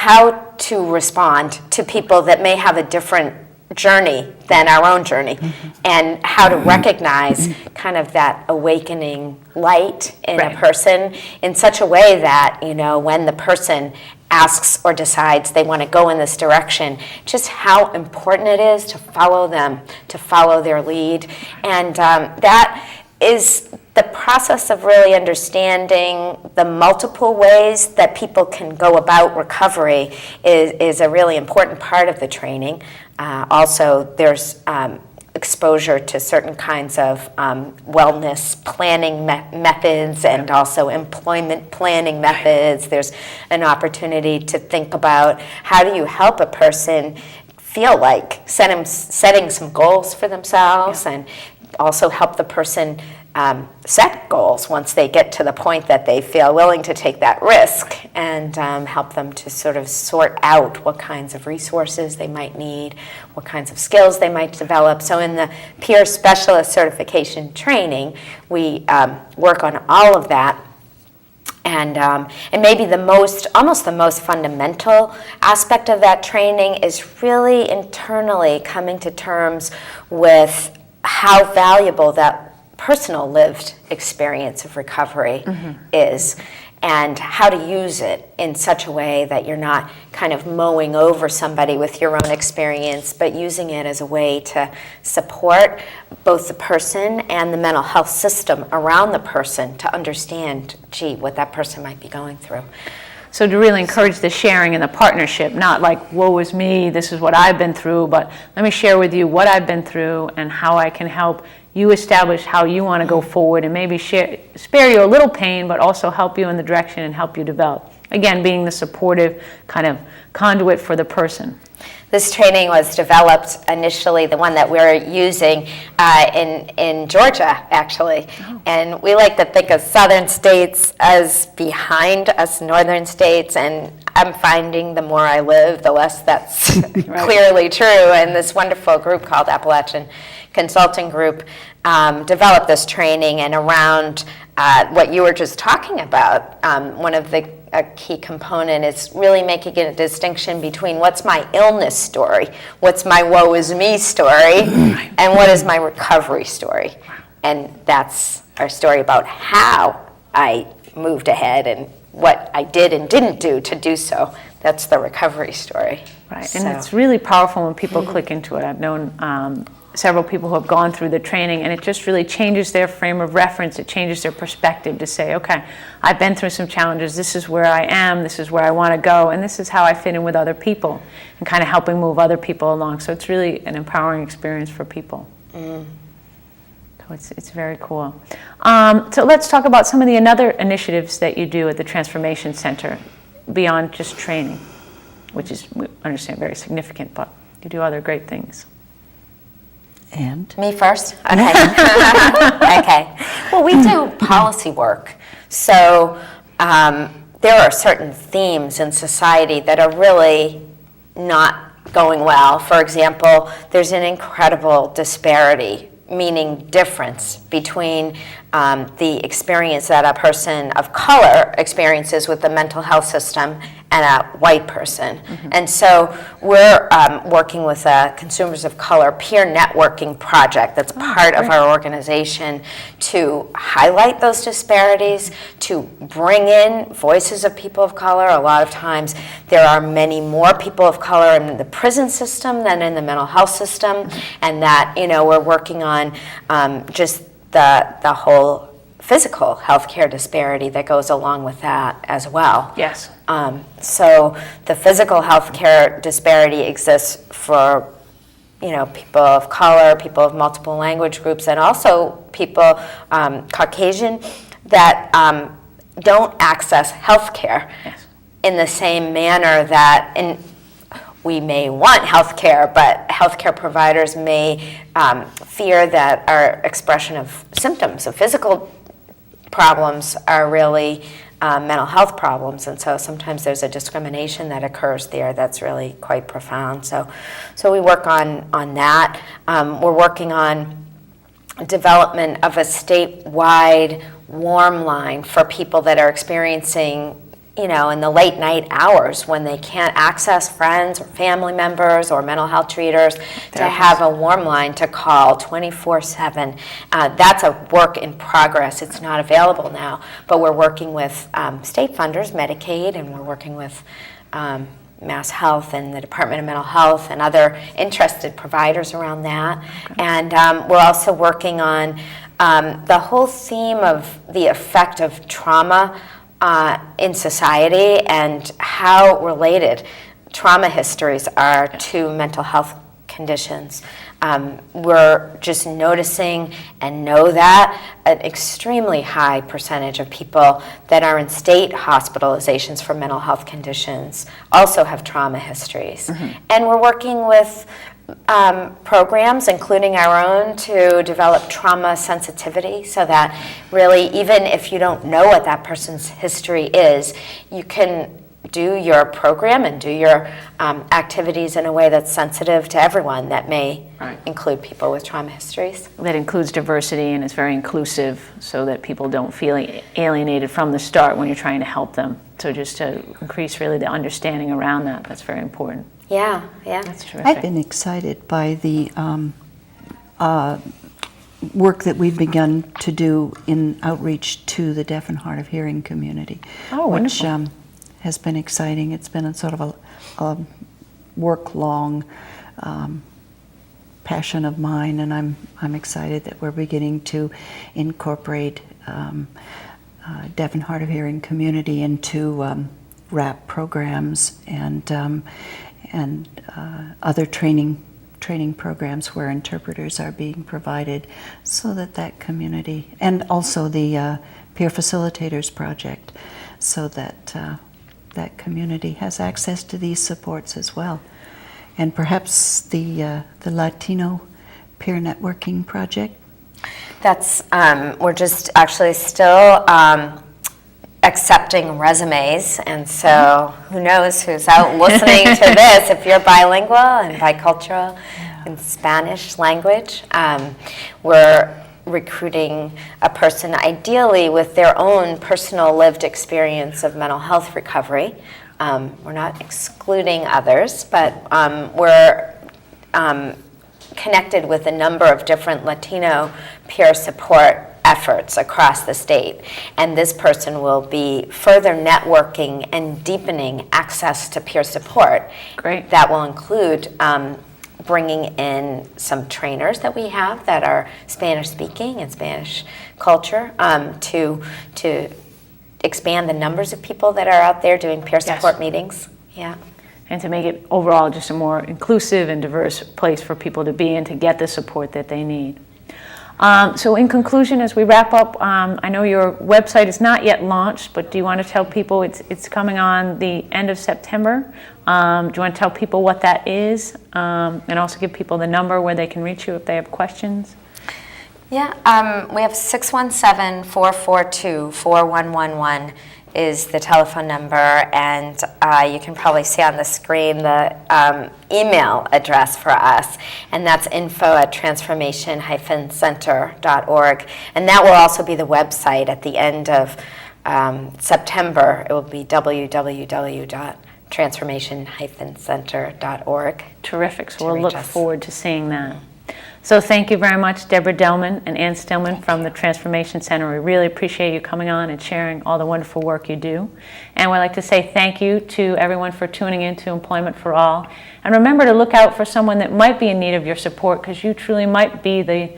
how to respond to people that may have a different journey than our own journey, and how to recognize kind of that awakening light in a person in such a way that, when the person asks or decides they want to go in this direction, just how important it is to follow them, to follow their lead. And that is the process of really understanding the multiple ways that people can go about recovery is a really important part of the training. Also, there's exposure to certain kinds of wellness planning methods and also employment planning methods. There's an opportunity to think about how do you help a person feel like setting some goals for themselves, and also help the person set goals once they get to the point that they feel willing to take that risk, and help them to sort of sort out what kinds of resources they might need, what kinds of skills they might develop. So in the peer specialist certification training, we work on all of that. And maybe almost the most fundamental aspect of that training is really internally coming to terms with how valuable that personal lived experience of recovery is, and how to use it in such a way that you're not kind of mowing over somebody with your own experience, but using it as a way to support both the person and the mental health system around the person to understand, what that person might be going through. So to really encourage the sharing and the partnership, not like, woe is me, this is what I've been through, but let me share with you what I've been through and how I can help you establish how you want to go forward, and maybe spare you a little pain, but also help you in the direction and help you develop. Again, being the supportive kind of conduit for the person. This training was developed initially, the one that we're using in Georgia, actually. Oh. And we like to think of southern states as behind us northern states, and I'm finding the more I live, the less that's clearly true. And this wonderful group called Appalachian Consulting Group developed this training, and around what you were just talking about, one of the a key component is really making a distinction between what's my illness story, what's my woe is me story, and what is my recovery story. And that's our story about how I moved ahead and what I did and didn't do to do so. That's the recovery story. Right, and it's really powerful when people click into it. I've known several people who have gone through the training, and it just really changes their frame of reference. It changes their perspective to say, okay, I've been through some challenges, this is where I am, this is where I want to go, and this is how I fit in with other people, and kind of helping move other people along. So it's really an empowering experience for people. So it's very cool. So let's talk about some of the other initiatives that you do at the Transformation Center beyond just training, which is, we understand, very significant, but you do other great things. And? Me first? Okay. Okay. Well, we do policy work. So there are certain themes in society that are really not going well. For example, there's an incredible disparity, meaning difference, between the experience that a person of color experiences with the mental health system and a white person. And so we're working with a Consumers of Color peer networking project that's part of our organization to highlight those disparities, to bring in voices of people of color. A lot of times there are many more people of color in the prison system than in the mental health system, and that, we're working on just the whole physical healthcare disparity that goes along with that as well. Yes. So the physical healthcare disparity exists for, people of color, people of multiple language groups, and also people Caucasian that don't access healthcare in the same manner that we may want healthcare, but healthcare providers may fear that our expression of symptoms of physical problems are really mental health problems, and so sometimes there's a discrimination that occurs there that's really quite profound. So we work on that. We're working on development of a statewide warm line for people that are experiencing in the late night hours when they can't access friends or family members or mental health treaters, to have a warm line to call 24/7. That's a work in progress. It's not available now, but we're working with state funders, Medicaid, and we're working with Mass Health and the Department of Mental Health and other interested providers around that. Okay. And we're also working on the whole theme of the effect of trauma in society and how related trauma histories are to mental health conditions. We're just noticing and know that an extremely high percentage of people that are in state hospitalizations for mental health conditions also have trauma histories. Mm-hmm. And we're working with programs, including our own, to develop trauma sensitivity so that really, even if you don't know what that person's history is, you can do your program and do your activities in a way that's sensitive to everyone, that may include people with trauma histories. That includes diversity and is very inclusive so that people don't feel alienated from the start when you're trying to help them. So just to increase really the understanding around that, that's very important. Yeah. That's terrific. I've been excited by the work that we've begun to do in outreach to the deaf and hard of hearing community. Oh, wonderful. Which has been exciting. It's been a sort of a work-long passion of mine, and I'm excited that we're beginning to incorporate deaf and hard of hearing community into RAP programs and other training programs where interpreters are being provided, so that community, and also the Peer Facilitators Project, so that that community has access to these supports as well. And perhaps the Latino Peer Networking Project. That's, we're just actually still accepting resumes, and so who knows who's out listening to this. If you're bilingual and bicultural in Spanish language, we're recruiting a person ideally with their own personal lived experience of mental health recovery. We're not excluding others, but we're connected with a number of different Latino peer support efforts across the state, and this person will be further networking and deepening access to peer support. Great. That will include bringing in some trainers that we have that are Spanish speaking and Spanish culture, to expand the numbers of people that are out there doing peer support meetings. Yeah. And to make it overall just a more inclusive and diverse place for people to be and to get the support that they need. So in conclusion, as we wrap up, I know your website is not yet launched, but do you want to tell people it's coming on the end of September? Do you want to tell people what that is, and also give people the number where they can reach you if they have questions? Yeah, we have 617-442-4111 is the telephone number, and you can probably see on the screen the email address for us, and that's info@transformation-center.org, and that will also be the website at the end of September. It will be www.transformation-center.org. Terrific, so we'll look forward to seeing that. So thank you very much, Deborah Delman and Ann Stillman from the Transformation Center. We really appreciate you coming on and sharing all the wonderful work you do. And we'd like to say thank you to everyone for tuning in to Employment for All. And remember to look out for someone that might be in need of your support, because you truly might be the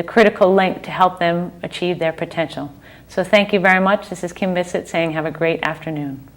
critical link to help them achieve their potential. So thank you very much. This is Kim Bissett saying have a great afternoon.